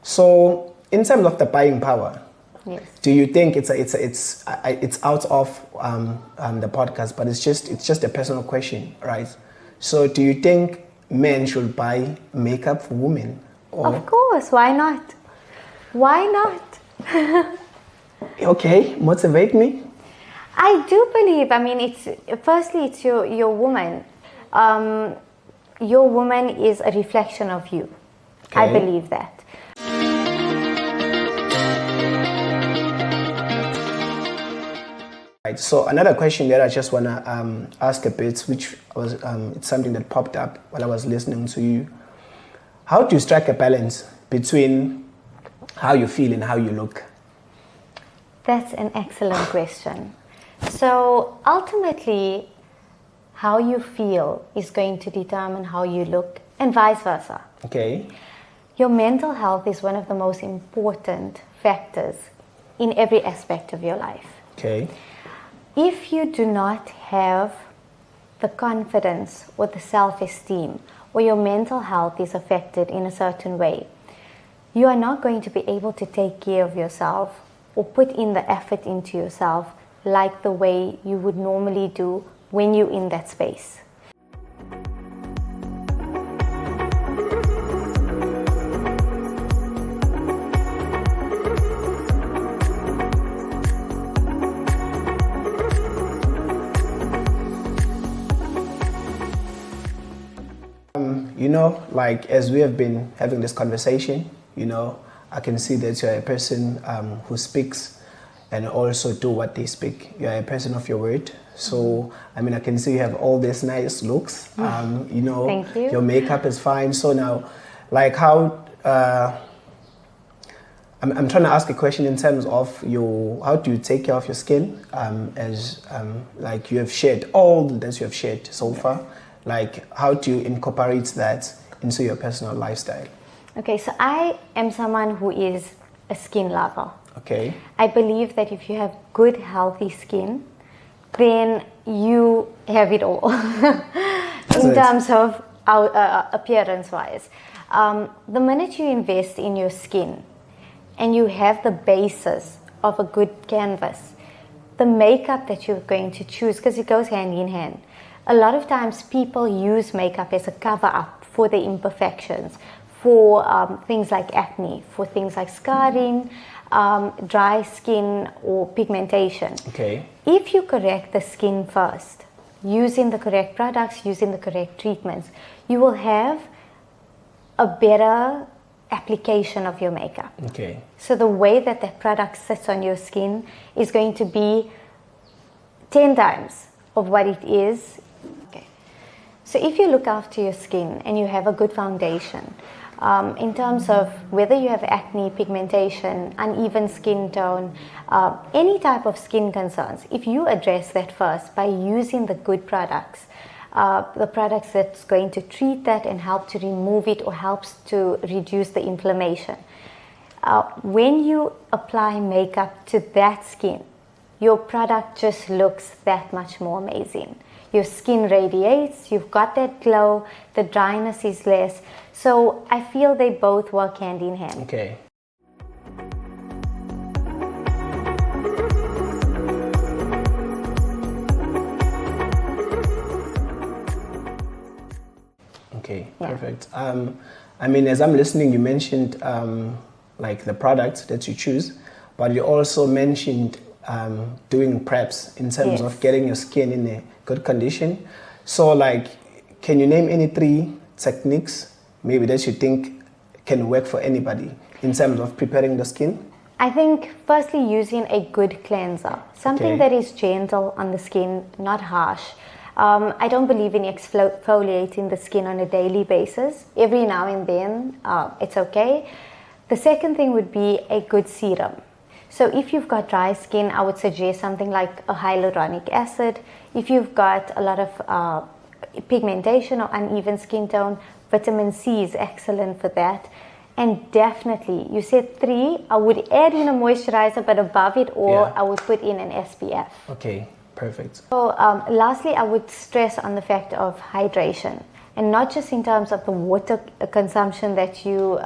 So, in terms of the buying power, Yes. do you think it's out of the podcast, but it's just a personal question, right? So, do you think men should buy makeup for women? Or? Of course, why not? Why not? Okay, motivate me. I do believe, I mean, it's your woman. Your woman is a reflection of you. Okay. I believe that. Right. So another question that I just want to ask a bit, which was it's something that popped up while I was listening to you. How do you strike a balance between how you feel and how you look? That's an excellent question. So ultimately, how you feel is going to determine how you look, and vice versa. Okay. Your mental health is one of the most important factors in every aspect of your life. Okay. If you do not have the confidence or the self-esteem, or your mental health is affected in a certain way, you are not going to be able to take care of yourself or put in the effort into yourself like the way you would normally do when you're in that space. You know, like as we have been having this conversation, you know, I can see that you're a person who speaks and also do what they speak. You're a person of your word. So, I mean, I can see you have all these nice looks. You know, Thank you. Your makeup is fine. So now, like how, I'm trying to ask a question in terms of how do you take care of your skin like you have shared all that you have shared so far. Like, how do you incorporate that into your personal lifestyle? Okay, so I am someone who is a skin lover. Okay. I believe that if you have good, healthy skin, then you have it all in terms of appearance-wise. The minute you invest in your skin and you have the basis of a good canvas, the makeup that you're going to choose, because it goes hand in hand. A lot of times people use makeup as a cover-up for their imperfections, for things like acne, for things like scarring, dry skin or pigmentation. Okay. If you correct the skin first, using the correct products, using the correct treatments, you will have a better application of your makeup. Okay. So the way that that product sits on your skin is going to be 10 times of what it is. Okay. So if you look after your skin and you have a good foundation, in terms of whether you have acne, pigmentation, uneven skin tone, any type of skin concerns, if you address that first by using the good products, the products that's going to treat that and help to remove it or helps to reduce the inflammation. When you apply makeup to that skin, your product just looks that much more amazing. Your skin radiates, you've got that glow, the dryness is less. So I feel they both work hand in hand. Okay. Okay, Yeah. perfect. I mean, as I'm listening, you mentioned like the products that you choose, but you also mentioned doing preps in terms Yes. of getting your skin in a good condition. So, like, can you name any 3 techniques maybe that you think can work for anybody in terms of preparing the skin? I think firstly using a good cleanser, something Okay. that is gentle on the skin, not harsh. I don't believe in exfoliating the skin on a daily basis. Every now and then, it's okay. The second thing would be a good serum. So if you've got dry skin, I would suggest something like a hyaluronic acid. If you've got a lot of pigmentation or uneven skin tone, vitamin C is excellent for that. And definitely, you said 3, I would add in a moisturizer, but above it all, Yeah. I would put in an SPF. Okay, perfect. So lastly, I would stress on the fact of hydration, and not just in terms of the water consumption that you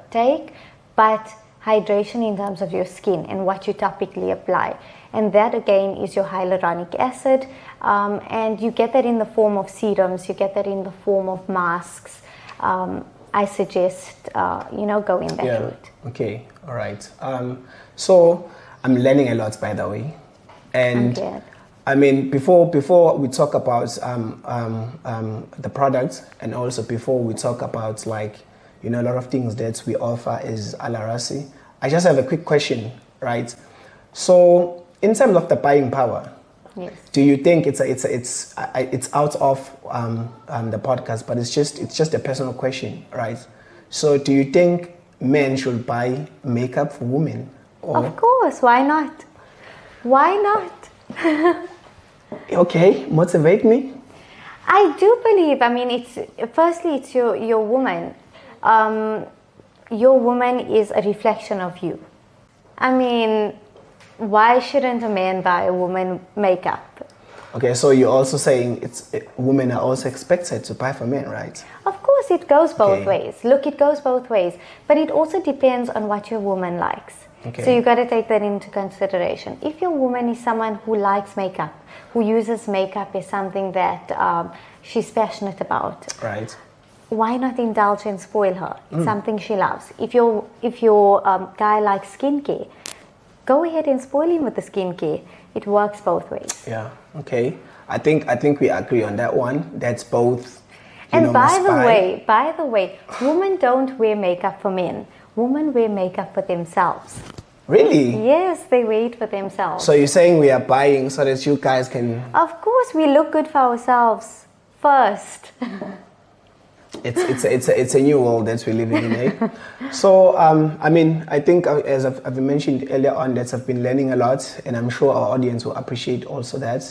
take, but hydration in terms of your skin and what you topically apply. And that again is your hyaluronic acid, and you get that in the form of serums, you get that in the form of masks. I suggest, going that route. Okay, all right. So I'm learning a lot, by the way. And I'm glad. I mean, before we talk about the products, and also before we talk about a lot of things that we offer as Alarasi, I just have a quick question, right? So in terms of the buying power, yes. Do you think it's out of the podcast, but it's just a personal question, right? So do you think men should buy makeup for women? Or? Of course, why not? Why not? Okay, motivate me. I do believe, it's your woman. Your woman is a reflection of you. Why shouldn't a man buy a woman makeup? Okay, so you're also saying women are also expected to buy for men, right? Of course, it goes both ways. Look, it goes both ways. But it also depends on what your woman likes. Okay. So you got to take that into consideration. If your woman is someone who likes makeup, who uses makeup as something that she's passionate about, right? Why not indulge and spoil her? It's something she loves. If your guy likes skincare, go ahead and spoil him with the skincare. It works both ways. Yeah. Okay. I think we agree on that one. That's both. And by the way, women don't wear makeup for men. Women wear makeup for themselves. Really? Yes, they wear it for themselves. So you're saying we are buying so that you guys can... Of course, we look good for ourselves first. It's a new world that we're living in, eh? So, I think as I've mentioned earlier on, that I've been learning a lot, and I'm sure our audience will appreciate also that,